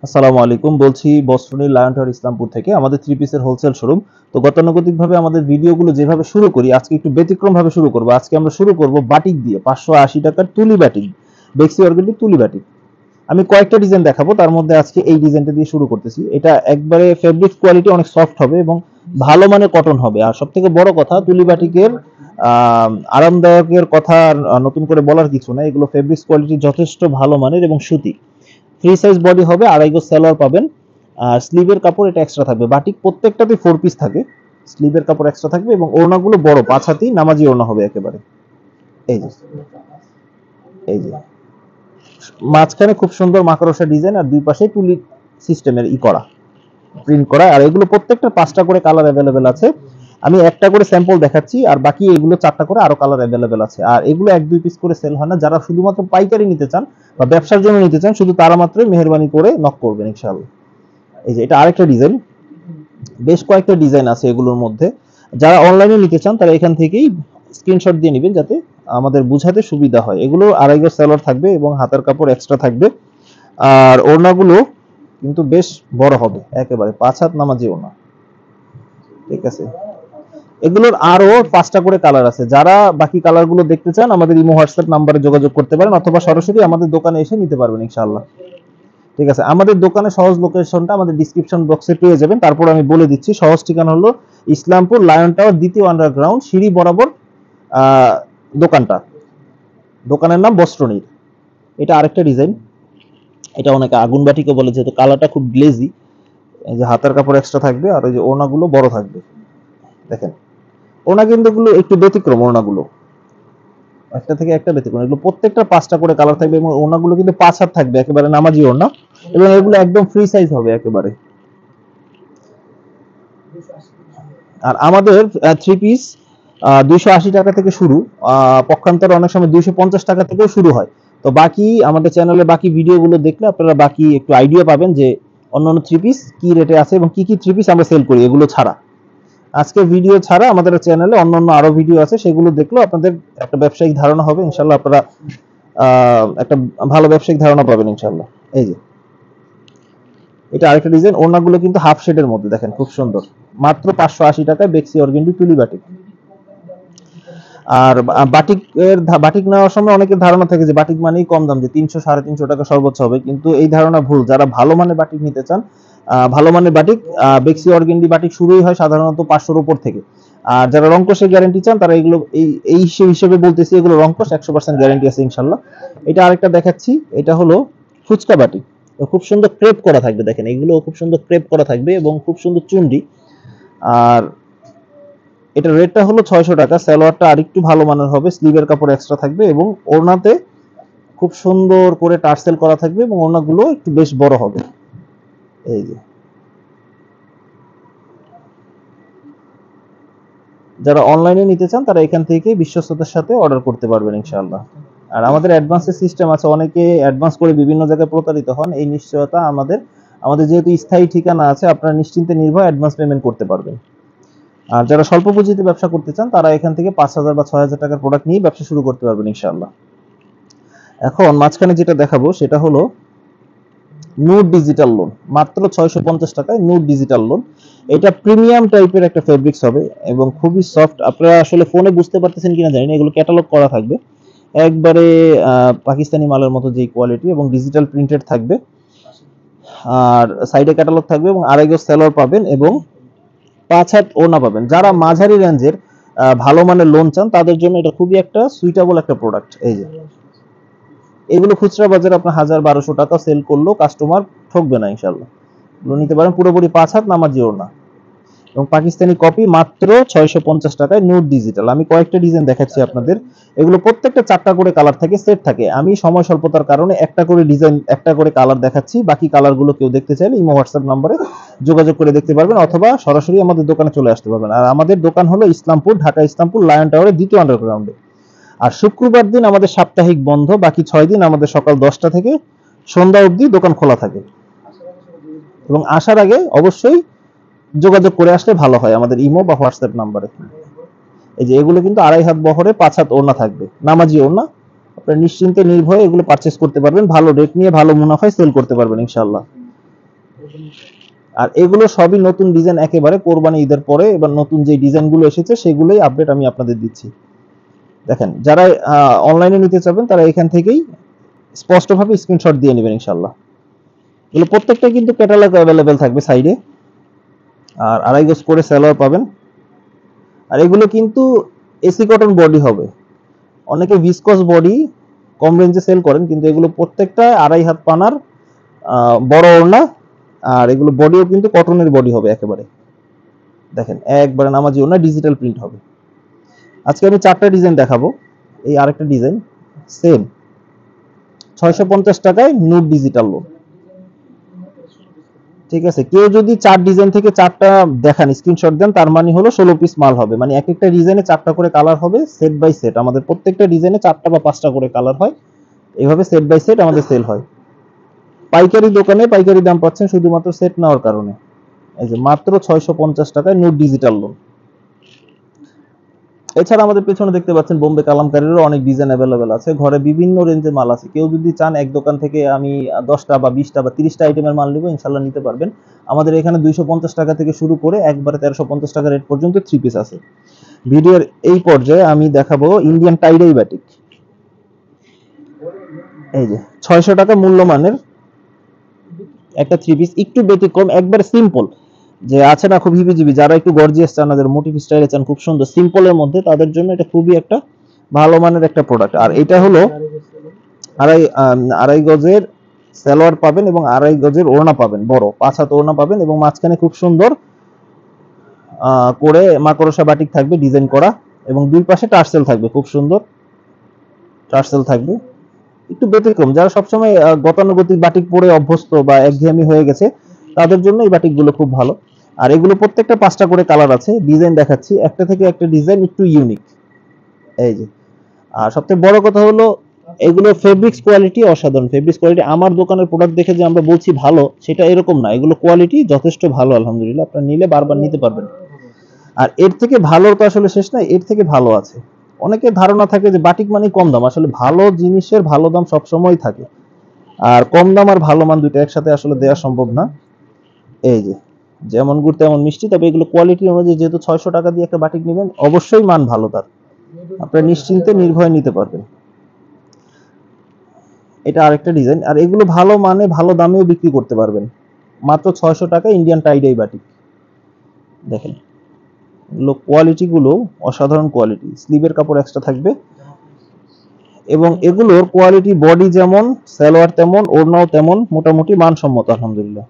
আসসালামু আলাইকুম, বলছি বস্ত্রনীল লায়ন টাওয়ার ইসলামপুর থেকে। আমাদের থ্রি পিসের হোলসেল শোরুম। তো গতানুগতিকভাবে আমাদের ভিডিওগুলো যেভাবে শুরু করি, আজকে একটু ব্যতিক্রম ভাবে শুরু করব। আজকে আমরা শুরু করব বাটিক দিয়ে, 580 টাকার তুলি বাটিক, বেক্সি অর্গেন্ডি তুলি বাটিক। আমি কয়েকটা ডিজাইন দেখাবো, তার মধ্যে আজকে এই ডিজাইনটা দিয়ে শুরু করতেছি। এটা একবারে ফেব্রিক কোয়ালিটি অনেক সফট হবে এবং ভালো মানের কটন হবে। আর সব থেকে বড় কথা, তুলি বাটিকের আরামদায়কের কথা নতুন করে বলার কিছু না। এগুলো ফেব্রিক্স কোয়ালিটি যথেষ্ট ভালো মানের এবং সুতি। ফ্রি সাইজ বডি হবে, আড়াই গজ সালোয়ার পাবেন। আর স্লিভের কাপড় এটা এক্সট্রা থাকবে। বাটিক প্রত্যেকটাতেই 4 পিস থাকে, স্লিভের কাপড় এক্সট্রা থাকবে এবং ওড়নাগুলো বড় 5 হাতি নামাজি ওড়না হবে একেবারে। এই যে, এই যে মাঝখানে খুব সুন্দর মাকড়সা ডিজাইন আর দুই পাশে তুলি সিস্টেমের করা, প্রিন্ট করা। আর এগুলো প্রত্যেকটা 5টা করে কালার অ্যাভেলেবেল আছে। আমি একটা করে স্যাম্পল দেখাচ্ছি, আর বাকি এগুলো 4টা করে আরো কালার অ্যাভেলেবেল আছে। আর এগুলো 1-2 পিস করে সেল হয় না। যারা শুধুমাত্র পাইকারি নিতে চান বা ব্যবসার জন্য নিতে চান, শুধু তারা মাত্রই মেহেরবানি করে নক করবেন ইনশাআল্লাহ। এই যে এটা আরেকটা ডিজাইন, বেশ কয়েকটা ডিজাইন আছে এগুলোর মধ্যে। যারা অনলাইনে নিতে চান তারা এখান থেকেই স্ক্রিনশট দিয়ে নেবেন, যাতে আমাদের বুঝাতে সুবিধা হয়। এগুলো আড়াই গজ সালোয়ার থাকবে এবং হাতার কাপড় এক্সট্রা থাকবে। আর ওড়নাগুলো কিন্তু বেশ বড় হবে, একেবারে 5 হাত নামাজি ওড়না। ঠিক আছে, এগুলোর আরো 5টা করে কালার আছে। যারা বাকি কালারগুলো দেখতে চান, আমাদের ইমো হোয়াটসঅ্যাপ নাম্বারে যোগাযোগ করতে পারেন অথবা সরাসরি আমাদের দোকানে এসে নিতে পারবেন ইনশাআল্লাহ। ঠিক আছে, আমাদের দোকানে সহজ লোকেশনটা আমাদের ডিসক্রিপশন বক্সে পেয়ে যাবেন। তারপর আমি বলে দিচ্ছি, সহজ ঠিকানা হলো ইসলামপুর লায়ন টাওয়ার দ্বিতীয় আন্ডারগ্রাউন্ড সিঁড়ি বরাবর দোকানটা। দোকানের নাম বস্ত্রনীল। এটা আরেকটা ডিজাইন, এটা অনেকে আগুন বাটিকে বলে, যেহেতু কালারটা খুব গ্লেজি। এই যে হাতার কাপড় এক্সট্রা থাকবে আর ওই যে ওড়নাগুলো বড় থাকবে। দেখেন, ওড়না কিন্তু এগুলো একটু ব্যতিক্রম। ওড়নাগুলো একটা থেকে একটা ব্যতিক্রম। এগুলো প্রত্যেকটা 5টা করে কালার থাকবে এবং ওড়নাগুলো কিন্তু 5 হাত থাকবে, একেবারে নামাজি ওড়না। এবং এগুলো একদম ফ্রি সাইজ হবে একেবারে। আর আমাদের থ্রি পিস 280 টাকা থেকে শুরু, পক্ষান্তরে অনেক সময় 250 টাকা থেকেও শুরু হয়। তো বাকি আমাদের চ্যানেলে বাকি ভিডিওগুলো দেখলে আপনারা বাকি একটু আইডিয়া পাবেন যে অন্যান্য থ্রি পিস কি রেটে আছে এবং কি কি থ্রি পিস আমরা সেল করি এগুলো ছাড়া। আজকে ভিডিও ছাড়া আমাদের চ্যানেলে অন্যান্য আরো ভিডিও আছে, সেগুলো দেখলেও আপনাদের একটা ব্যবসায়িক ধারণা হবে ইনশাল্লাহ। আপনারা একটা ভালো ব্যবসায়িক ধারণা পাবেন ইনশাল্লাহ। এই যে এটা আরেকটা ডিজাইন, ওড়নাগুলো কিন্তু হাফ শেডের মধ্যে, দেখেন খুব সুন্দর। মাত্র 580 টাকায় বেক্সি অর্গেন্ডি তুলি বাটিক। আর বাটিক নেওয়ার সময় অনেকের ধারণা থাকে যে বাটিক মানেই কম দাম, যে 300-350 টাকা সর্বোচ্চ হবে, কিন্তু এই ধারণা ভুল। যারা ভালো মানের বাটিক নিতে চান, ভালো মানের বাটিক, বেক্সি অর্গেন্ডি বাটিক শুরুই হয় সাধারণত 500-র উপর থেকে। আর যারা রংকশের গ্যারান্টি চান, তারা এগুলো এই হিসেবে বলতেছি, এগুলো রংকশ 100% গ্যারান্টি আছে ইনশাল্লাহ। এটা আরেকটা দেখাচ্ছি, এটা হলো ফুচকা বাটিক। খুব সুন্দর ক্রেপ করা থাকবে, দেখেন এগুলো খুব সুন্দর ক্রেপ করা থাকবে এবং খুব সুন্দর চুন্ডি। আর এটা রেটটা হলো 600 টাকা। সালোয়ারটা আরেকটু ভালো মানের হবে, স্লিভের কাপড় এক্সট্রা থাকবে এবং ওড়নাতে খুব সুন্দর করে টার্সেল করা থাকবে এবং ওড়নাগুলো একটু বেশ বড় হবে। এই যে যারা অনলাইনে নিতে চান, তারা এখান থেকে বিশ্বস্ততার সাথে অর্ডার করতে পারবেন ইনশাআল্লাহ। আর আমাদের অ্যাডভান্সের সিস্টেম আছে, অনেকে অ্যাডভান্স করে বিভিন্ন জায়গায় প্রতারিত হন। এই নিশ্চয়তা আমাদের যেহেতু স্থায়ী ঠিকানা আছে, আপনারা নিশ্চিন্তে নির্ভয়ে অ্যাডভান্স পেমেন্ট করতে পারবেন। আর যারা স্বল্প পুঁজিতে ব্যবসা করতে চান, তারা এখান থেকে 5,000 বা 6,000 টাকার প্রোডাক্ট নিয়ে ব্যবসা শুরু করতে পারবেন ইনশাআল্লাহ। এখন মাঝখানে যেটা দেখাবো সেটা হলো নুড ডিজিটাল লোন, মাত্র 650 টাকায় নুড ডিজিটাল লোন। এটা প্রিমিয়াম টাইপের একটা ফেব্রিক্স হবে এবং খুবই সফট। আপনারা আসলে ফোনে বুঝতে পারতেছেন কিনা জানি না, এগুলো ক্যাটালগ করা থাকবে একবারে পাকিস্তানি মালের মতো যে কোয়ালিটি, এবং ডিজিটাল প্রিন্টেড থাকবে। আর সাইডে ক্যাটালগ থাকবে এবং আড়াই গজ সালোয়ার পাবেন এবং 5 হাত ওড়না পাবেন। যারা মাঝারি রেঞ্জের ভালো মানের লোন চান, তাদের জন্য এটা খুবই একটা সুইটেবল একটা প্রোডাক্ট। এই যে এগুলো খুচরা বাজারে আপনার 1000-1200 টাকা সেল করলেও কাস্টমার ঠকবে না ইনশাআল্লাহ। এগুলো নিতে পারেন, পুরোপুরি 5 হাত নামাজি ওড়না এবং পাকিস্তানি কপি, মাত্র 650 টাকায় নুড ডিজিটাল। আমি কয়েকটা ডিজাইন দেখাচ্ছি আপনাদের। এগুলো প্রত্যেকটা 4টা করে কালার থাকে, সেট থাকে। আমি সময় স্বল্পতার কারণে একটা করে ডিজাইন, একটা করে কালার দেখাচ্ছি। বাকি কালারগুলো কেউ দেখতে চাইলে ইমো হোয়াটসঅ্যাপ নম্বরে যোগাযোগ করে দেখতে পারবেন অথবা সরাসরি আমাদের দোকানে চলে আসতে পারবেন। আর আমাদের দোকান হলো ইসলামপুর, ঢাকা ইসলামপুর লায়ন টাওয়ারের দ্বিতীয় আন্ডারগ্রাউন্ডে। আর শুক্রবার দিন আমাদের সাপ্তাহিক বন্ধ, বাকি 6 দিন আমাদের সকাল 10টা থেকে সন্ধ্যা অবধি দোকান খোলা থাকে। এবং আসার আগে অবশ্যই যোগাযোগ করে আসলে ভালো হয় আমাদের ইমো বা হোয়াটসঅ্যাপ নাম্বারে। এই যে এগুলো কিন্তু আড়াই হাত বহরে 5 হাত ওড়না থাকবে, নামাজি ওড়না। আপনারা নিশ্চিন্তে নির্ভয়ে এগুলো পারচেস করতে পারবেন, ভালো রেট নিয়ে ভালো মুনাফায় সেল করতে পারবেন ইনশাআল্লাহ। আর এগুলো সবই নতুন ডিজাইন, একেবারে কোরবানি ঈদের পরে এবার নতুন যে ডিজাইনগুলো এসেছে সেগুলোই আপডেট আমি আপনাদের দিচ্ছি। দেখেন, যারা অনলাইনে নিতে চাবেন তারা এখান থেকেই স্পষ্টভাবে স্ক্রিনশট দিয়ে নেবেন ইনশাল্লাহ। এগুলো প্রত্যেকটা কিন্তু ক্যাটালগ অ্যাভেলেবেল থাকবে সাইডে, আর 2.5 গজ করে সালোয়ার পাবেন। আর এগুলো কিন্তু এসি কটন বডি হবে। অনেকে ভিসকস বডি কম রেঞ্জে সেল করেন, কিন্তু এগুলো প্রত্যেকটা 2.5 হাত পানার বড় ওড়না, আর এগুলো বডিও কিন্তু কটনের বডি হবে একেবারে। দেখেন একবারে নামাজি ওড়না, ডিজিটাল প্রিন্ট হবে। আজকে আমি 4টা ডিজাইন দেখাবো। এই আরেকটা ডিজাইন সেম 650 টাকায় নুট ডিজিটাল লোন। ঠিক আছে, কেউ যদি 4 ডিজাইন থেকে 4টা দেখান, স্ক্রিনশট দেন, তার মানে হলো 16 পিস মাল হবে। মানে এক একটা ডিজাইনে 4টা করে কালার হবে, সেট বাই সেট। আমাদের প্রত্যেকটা ডিজাইনে 4টা বা 5টা করে কালার হয়, এইভাবে সেট বাই সেট আমাদের সেল হয়। পাইকারি দোকানে পাইকারি দাম পাচ্ছেন শুধুমাত্র সেট নেওয়ার কারণে। এই যে মাত্র 650 টাকায় নুট ডিজিটাল লোন। এছাড়া আমাদের পেছনে দেখতে পাচ্ছেন বোম্বে কালামকারীরও অনেক ডিজাইন অ্যাভেলেবেল আছে। ঘরে বিভিন্ন রেঞ্জের মাল আছে। কেউ যদি চান এক দোকান থেকে আমি 10টা বা 20টা বা 30টা আইটেমের মাল নিব, ইনশাল্লাহ নিতে পারবেন। আমাদের এখানে 250 টাকা থেকে শুরু করে একবারে 1350 টাকা রেট পর্যন্ত 3 পিস আছে। ভিডিওর এই পর্যায়ে আমি দেখাবো ইন্ডিয়ান টাইডাই বাটিক। এই যে 600 টাকা মূল্যমানের একটা 3 পিস, একটু ব্যতিক্রম, একবারে সিম্পল। যে আছে না খুব হিবিজিবি, যারা একটু গর্জিয়াস চান, যারা মোটিভ স্টাইলে চান, খুব সুন্দর সিম্পলের মধ্যে, তাদের জন্য এটা খুবই একটা ভালো মানের একটা প্রোডাক্ট। আর এটা হলো আড়াই গজের সালোয়ার পাবেন এবং 2.5 গজের ওড়না পাবেন, বড় 5 হাত ওড়না পাবেন, এবং মাঝখানে খুব সুন্দর করে মাকড়সা বাটিক থাকবে ডিজাইন করা, এবং দুই পাশে টার্সেল থাকবে, খুব সুন্দর টার্সেল থাকবে। একটু ব্যতিক্রম, যারা সবসময় গতানুগতিক বাটিক পরে অভ্যস্ত বা একঘেয়েমি হয়ে গেছে, তাদের জন্য এই বাটিকগুলো খুব ভালো। আর এগুলো প্রত্যেকটা 5টা করে কালার আছে। ডিজাইন দেখাচ্ছি, একটা থেকে একটা ডিজাইন একটু ইউনিক। এই যে, আর সবচেয়ে বড় কথা হলো এগুলো ফেব্রিক্স কোয়ালিটি অসাধারণ। ফেব্রিক্স কোয়ালিটি আমার দোকানের প্রোডাক্ট দেখে যে আমরা বলছি ভালো, সেটা এরকম না। এগুলো কোয়ালিটি যথেষ্ট ভালো আলহামদুলিল্লাহ, আপনারা নিলে বারবার নিতে পারবেন। আর এর থেকে ভালোর তো আসলে শেষ নাই, এর থেকে ভালো আছে। অনেকের ধারণা থাকে যে বাটিক মানে কম দাম, আসলে ভালো জিনিসের ভালো দাম সবসময় থাকে। আর কম দাম আর ভালো মান দুইটা একসাথে আসলে দেওয়া সম্ভব না। এই যে, যেমন গুড় তেমন মিষ্টি। তবে এগুলো কোয়ালিটি অনুযায়ী, যেহেতু 600 টাকা দিয়ে একটা বাটিক নেবেন, অবশ্যই মান ভালো তার, আপনারা নিশ্চিন্তে নির্ভয়ে নিতে পারবেন। এটা আরেকটা ডিজাইন। আর এগুলো ভালো মানে ভালো দামেও বিক্রি করতে পারবেন। মাত্র 600 টাকা ইন্ডিয়ান টাইডাই বাটিক। দেখেন এগুলো কোয়ালিটি গুলো অসাধারণ কোয়ালিটি, স্লিভের কাপড় এক্সট্রা থাকবে, এবং এগুলোর কোয়ালিটি বডি যেমন, সালোয়ার তেমন, ওড়নাও তেমন, মোটামুটি মানসম্মত আলহামদুলিল্লাহ।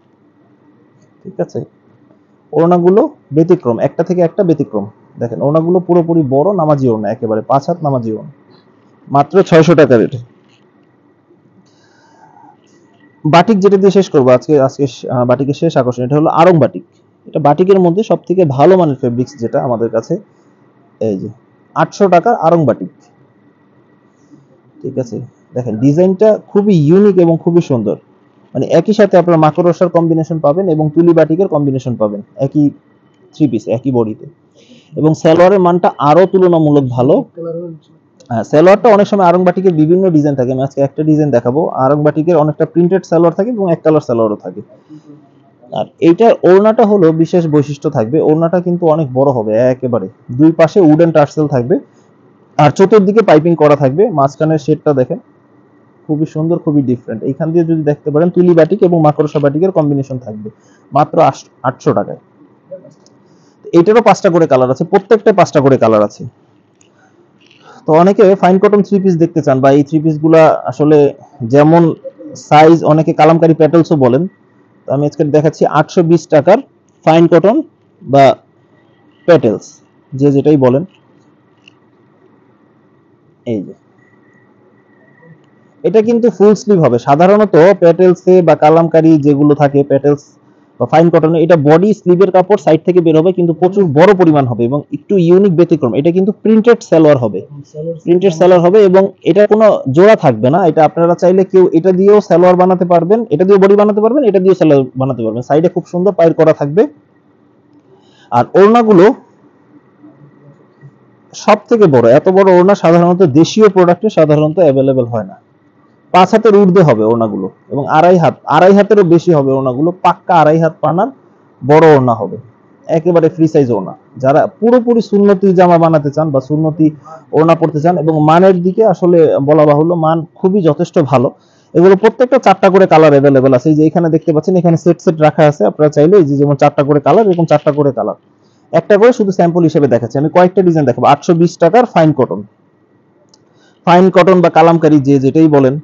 ঠিক আছে, ওড়নাগুলো ব্যতিক্রম, একটা থেকে একটা ব্যতিক্রম। দেখেন ওড়নাগুলো পুরোপুরি বড় নামাজি ওড়না, একেবারে 5 হাত নামাজি ওড়না, মাত্র 600 টাকা রেটে। বাটিক যেটা দিয়ে শেষ করবো আজকে, বাটিকের শেষ আকর্ষণ, এটা হলো আরং বাটিক। এটা বাটিকের মধ্যে সব থেকে ভালো মানের ফেব্রিক্স যেটা আমাদের কাছে। এই যে 800 টাকার আরং বাটিক। ঠিক আছে, দেখেন ডিজাইনটা খুবই ইউনিক এবং খুবই সুন্দর। মানে একই সাথে আপনারা মাকড়সার কম্বিনেশন পাবেন এবং তুলি বাটিকের কম্বিনেশন পাবেন একই 3 পিস একই বডিতে, এবং সালোয়ারের মানটা আরো তুলনামূলক ভালো। সালোয়ারটা অনেক সময় আরং বাটিকের বিভিন্ন ডিজাইন থাকে, আমি আজকে একটা ডিজাইন দেখাবো। আরং বাটিকের অনেকটা প্রিন্টেড সালোয়ার থাকে এবং এক কালার সালোয়ারও থাকে। আর এইটার ওড়নাটা হলো বিশেষ বৈশিষ্ট্য থাকবে, ওড়নাটা কিন্তু অনেক বড় হবে একেবারে, দুই পাশে উডেন টার্সেল থাকবে, আর চতুর্দিকে পাইপিং করা থাকবে। মাঝখানের শেডটা দেখেন খুবই সুন্দর, খুবই ডিফারেন্ট। এইখান দিয়ে যদি দেখতে পারেন তুলি বাটিক এবং মাকড়সা বাটিকের কম্বিনেশন থাকবে, মাত্র 800 টাকায়। এইটারও 5টা করে কালার আছে, প্রত্যেকটা 5টা করে কালার আছে। তো অনেকে ফাইন কটন 3 পিস দেখতে চান, বা এই 3 পিস গুলা আসলে যেমন সাইজ, অনেকে কালামকারী প্যাটেলসও বলেন। তো আমি আজকে দেখাচ্ছি 820 টাকার ফাইন কটন বা প্যাটেলস, যে যেটাই বলেন। এই যে, এটা কিন্তু ফুল স্লিভ হবে। সাধারণত প্যাটেলসে বা কালামকারী যেগুলো থাকে প্যাটেলস বা ফাইন কটনে, এটা বডি স্লিভের কাপড় সাইড থেকে বের হবে, কিন্তু প্রচুর বড় পরিমাণ হবে এবং একটু ইউনিক ব্যতিক্রম। এটা কিন্তু প্রিন্টেড সালোয়ার হবে, প্রিন্টেড সালোয়ার হবে, এবং এটা কোনো জোড়া থাকবে না। এটা আপনারা চাইলে কেউ এটা দিয়েও সালোয়ার বানাতে পারবেন, এটা দিয়েও বডি বানাতে পারবেন, এটা দিয়েও সালোয়ার বানাতে পারবেন। সাইডে খুব সুন্দর পাইর করা থাকবে। আর ওড়নাগুলো সব থেকে বড়, এত বড় ওড়না সাধারণত দেশীয় প্রোডাক্টে সাধারণত অ্যাভেলেবেল হয় না। 5 হাতের ঊর্ধ্বে হবে ওড়নাগুলো এবং আড়াই হাতেরও বেশি হবে ওড়নাগুলো, পাক্কা 2.5 হাত পানার বড় ওড়না হবে, একেবারে ফ্রি সাইজ ওড়না। যারা পুরোপুরি সুন্নতি জামা বানাতে চান বা সুন্নতি ওড়না পড়তে চান, এবং মানের দিকে আসলে বলা বাহুল্য, মান খুবই যথেষ্ট ভালো। এগুলো প্রত্যেকটা 4টা করে কালার अवेलेबल আছে। এই যে এখানে দেখতে পাচ্ছেন, এখানে সেট সেট রাখা আছে, আপনারা চাইলে এই যে যেমন 4টা করে কালার, এরকম 4টা করে কালার, একটা করে শুধু স্যাম্পল হিসেবে দেখাচ্ছি। আমি কয়েকটা ডিজাইন দেখাবো। 820 টাকার ফাইন কটন বা কালামকারী, যে যেটাই বলেন,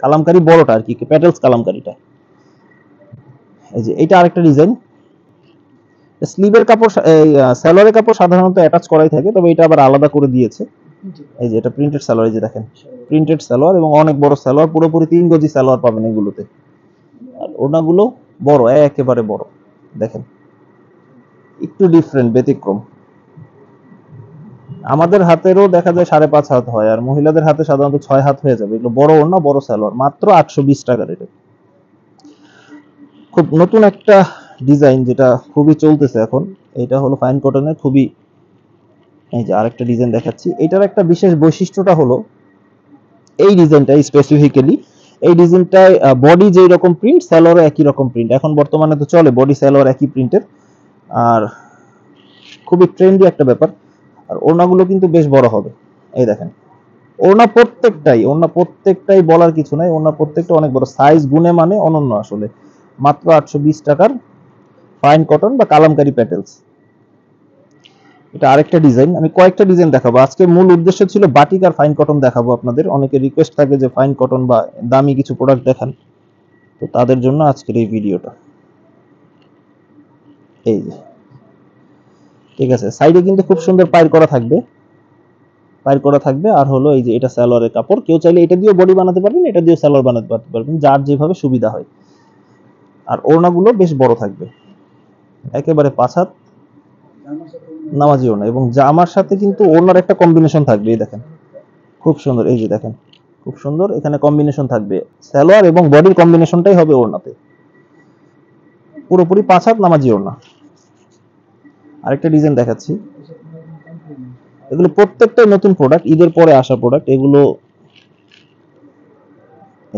কালামকারী বড়টা আর কি, প্যাটেলস কালামকারীটা। এই যে এটা আরেকটা ডিজাইন। স্লিভের কাপড়, সালোয়ারের কাপড় সাধারণত অ্যাটাচ করাই থাকে, তবে এটা আবার আলাদা করে দিয়েছে। এই যে এটা প্রিন্টেড সালোয়ার, এই যে দেখেন প্রিন্টেড সালোয়ার, এবং অনেক বড় সালোয়ার, পুরোপুরি 3 গজি সালোয়ার পাবেন এগুলোতে। আর ওড়নাগুলো বড়, একেবারে বড়, দেখেন একটু ডিফারেন্ট, ব্যতিক্রম। আমাদের হাতেরও দেখা যায় 5.5 হাত হয়, আর মহিলাদের হাতে সাধারণত 6 হাত হয়ে যাবে। এগুলো বড় ওড়না, বড় সালোয়ার, মাত্র 820 টাকা রেটে। খুব নতুন একটা ডিজাইন, যেটা খুবই চলতেছে এখন। এটা হলো ফাইন কটনের, খুবই, এই যে আরেকটা ডিজাইন দেখাচ্ছি। এটার একটা বিশেষ বৈশিষ্ট্যটা হলো এই ডিজাইনটা স্পেসিফিক্যালি, এই ডিজাইনটায় বডি যেই রকম প্রিন্ট, সালোয়ারও একই রকম প্রিন্ট। এখন বর্তমানে তো চলে বডি সালোয়ার একই প্রিন্টের, আর খুবই ট্রেন্ডি একটা ব্যাপার। আর ওড়নাগুলো কিন্তু বেশ বড় হবে, এই দেখেন। ওড়না প্রত্যেকটাই বলার কিছু নাই, ওড়না প্রত্যেকটা অনেক বড়, সাইজ গুণে মানে অনন্য আসলে। মাত্র 820 টাকার ফাইন কটন বা কালামকারী প্যাটেলস। এটা আরেকটা ডিজাইন। আমি কয়েকটা ডিজাইন দেখাবো আজকে। মূল উদ্দেশ্য ছিল বাটিক আর ফাইন কটন দেখাবো আপনাদের। অনেকে রিকোয়েস্ট থাকে যে ফাইন কটন বা দামি কিছু প্রোডাক্ট দেখান, তো তাদের জন্য আজকের এই ভিডিওটা। এই যে, ঠিক আছে, সাইডে কিন্তু খুব সুন্দর পাইর করা থাকবে। আর হলো এই যে এটা সালোয়ারের কাপড়, কেউ চাইলে এটা দিয়েও বডি বানাতে পারবেন, এটা দিয়েও সালোয়ার বানাতে পারবেন, যার যেভাবে সুবিধা হয়। আর ওড়নাগুলো বেশ বড় থাকবে, একেবারে 5 হাত নামাজি ওড়না, এবং জামার সাথে কিন্তু ওড়নার একটা কম্বিনেশন থাকবে। এই দেখেন খুব সুন্দর, এই যে দেখেন খুব সুন্দর, এখানে কম্বিনেশন থাকবে, সালোয়ার এবং বডির কম্বিনেশনটাই হবে ওড়নাতে, পুরোপুরি 5 হাত নামাজি ওড়না। আরেকটা ডিজাইন দেখাচ্ছি। এগুলো প্রত্যেকটাই নতুন প্রোডাক্ট, ঈদের পরে আসা প্রোডাক্ট এগুলো।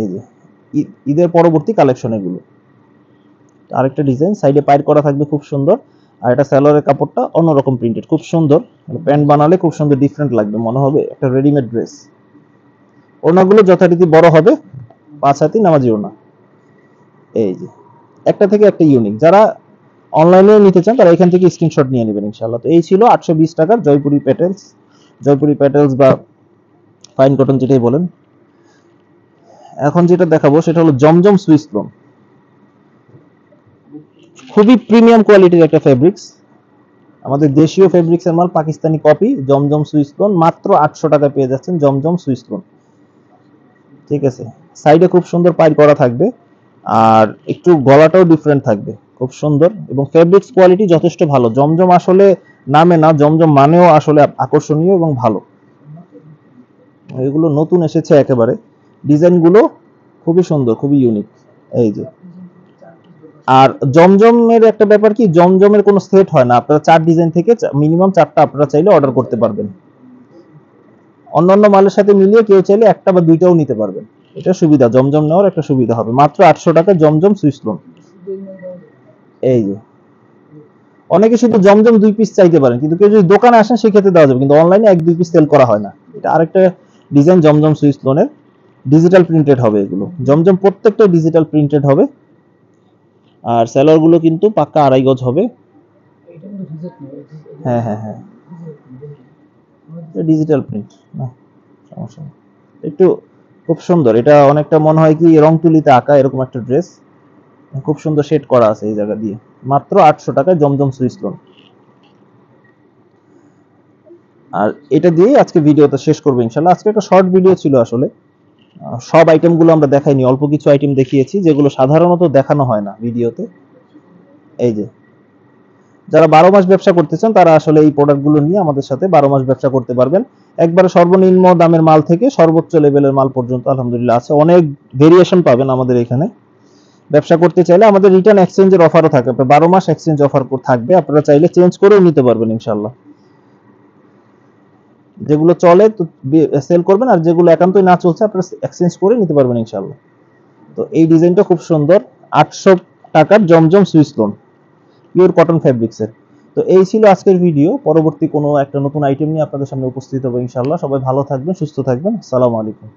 এই যে ঈদের পরবর্তী কালেকশন এগুলো। আরেকটা ডিজাইন, সাইডে পাইর করা থাকবে খুব সুন্দর। আর এটা সালোয়ারের কাপড়টা অন্যরকম প্রিন্টেড, খুব সুন্দর। প্যান্ট বানালে খুব সুন্দর ডিফারেন্ট লাগবে, মনে হবে একটা রেডিমেড ড্রেস। ওড়নাগুলো যথারীতি বড় হবে, 5 হাতি নামাজি ওড়না। এই যে একটা থেকে একটা ইউনিক, যারা অনলাইনে নিতে চান তারা এখান থেকে স্ক্রিনশট নিয়ে নেবেন ইনশাআল্লাহ। তো এই ছিল 820 টাকার জয়পুরি প্যাটেলস বা ফাইন কটন, যেটাই বলেন। এখন যেটা দেখাবো সেটা হলো জমজম সুইস লোন। খুবই প্রিমিয়াম কোয়ালিটির একটা ফেব্রিক্স, আমাদের দেশীয় ফেব্রিক্স এর মাল, পাকিস্তানি কপি, জমজম সুইস লোন। মাত্র 800 টাকায় পেয়ে যাচ্ছেন জমজম সুইস লোন। ঠিক আছে, সাইডে খুব সুন্দর পাইর করা থাকবে, আর একটু গলাটাও ডিফারেন্ট থাকবে, খুব সুন্দর। এবং ফেব্রিক্স কোয়ালিটি যথেষ্ট ভালো। জমজম আসলে নামে না, জমজম মানেও আসলে আকর্ষণীয় এবং ভালো। এগুলো নতুন এসেছে একেবারে, ডিজাইনগুলো খুবই সুন্দর, খুবই ইউনিক। এই যে, আর জমজমের একটা ব্যাপার কি, জমজমের কোনো সেট হয় না, আপনারা 4 ডিজাইন থেকে মিনিমাম 4টা আপনারা চাইলে অর্ডার করতে পারবেন। অন্যান্য মালের সাথে মিলিয়ে কেউ চাইলে একটা বা দুইটাও নিতে পারবেন। এটা সুবিধা, জমজম নেওয়ার একটা সুবিধা হবে। মাত্র 800 টাকা জমজম সুইস লোন। এই যে, অনেকে শুধু জমজম 2 পিস চাইতে পারেন, কিন্তু কেউ যদি দোকানে আসেন সেক্ষেত্রে দেওয়া যাবে, কিন্তু অনলাইনে 1-2 পিস সেল করা হয় না। এটা আরেকটা ডিজাইন জমজম সুইস লোনের, ডিজিটাল প্রিন্টেড হবে এগুলো। জমজম প্রত্যেকটা ডিজিটাল প্রিন্টেড হবে, আর সেলর গুলো কিন্তু পাক্কা 2.5 গজ হবে। হ্যাঁ হ্যাঁ হ্যাঁ, ডিজিটাল প্রিন্ট না, সমস্যা নেই। একটু খুব সুন্দর, এটা অনেকটা মনে হয় কি রং তুলিতে আঁকা এরকম একটা ড্রেস, খুব সুন্দর শেড করা আছে এই জায়গা দিয়ে। মাত্র 800 টাকায় জমজম সুইস লোন। আর এটা দিয়ে আজকে ভিডিওটা শেষ করবো ইনশাআল্লাহ। আজকে একটা শর্ট ভিডিও ছিল আসলে, সব আইটেমগুলো আমরা দেখাইনি, অল্প কিছু আইটেম দেখিয়েছি যেগুলো সাধারণত দেখানো হয় না ভিডিওতে। এই যে, যারা 12 মাস ব্যবসা করতে চান তারা আসলে এই প্রোডাক্টগুলো নিয়ে আমাদের সাথে 12 মাস ব্যবসা করতে পারবেন। একবারে সর্বনিম্ন দামের মাল থেকে সর্বোচ্চ লেভেলের মাল পর্যন্ত আলহামদুলিল্লাহ আছে, অনেক ভেরিয়েশন পাবেন আমাদের এখানে। ব্যবসা করতে চাইলে আমাদের রিটার্ন এক্সচেঞ্জের অফারও থাকে, 12 মাস এক্সচেঞ্জ অফার থাকবে, আপনারা চাইলে চেঞ্জ করেও নিতে পারবেন ইনশাআল্লাহ। যেগুলো চলে তো সেল করবেন, আর যেগুলো একান্তই না চলছে আপনারা এক্সচেঞ্জ করে নিতে পারবেন ইনশাআল্লাহ। তো এই ডিজাইনটা খুব সুন্দর, 800 টাকার জমজম সুইস লোন, পিওর কটন ফেব্রিক্সের। তো এই ছিল আজকের ভিডিও। পরবর্তী কোনো একটা নতুন আইটেম নিয়ে আপনাদের সামনে উপস্থিত হবো ইনশাআল্লাহ। সবাই ভালো থাকবেন, সুস্থ থাকবেন। আসসালামু আলাইকুম।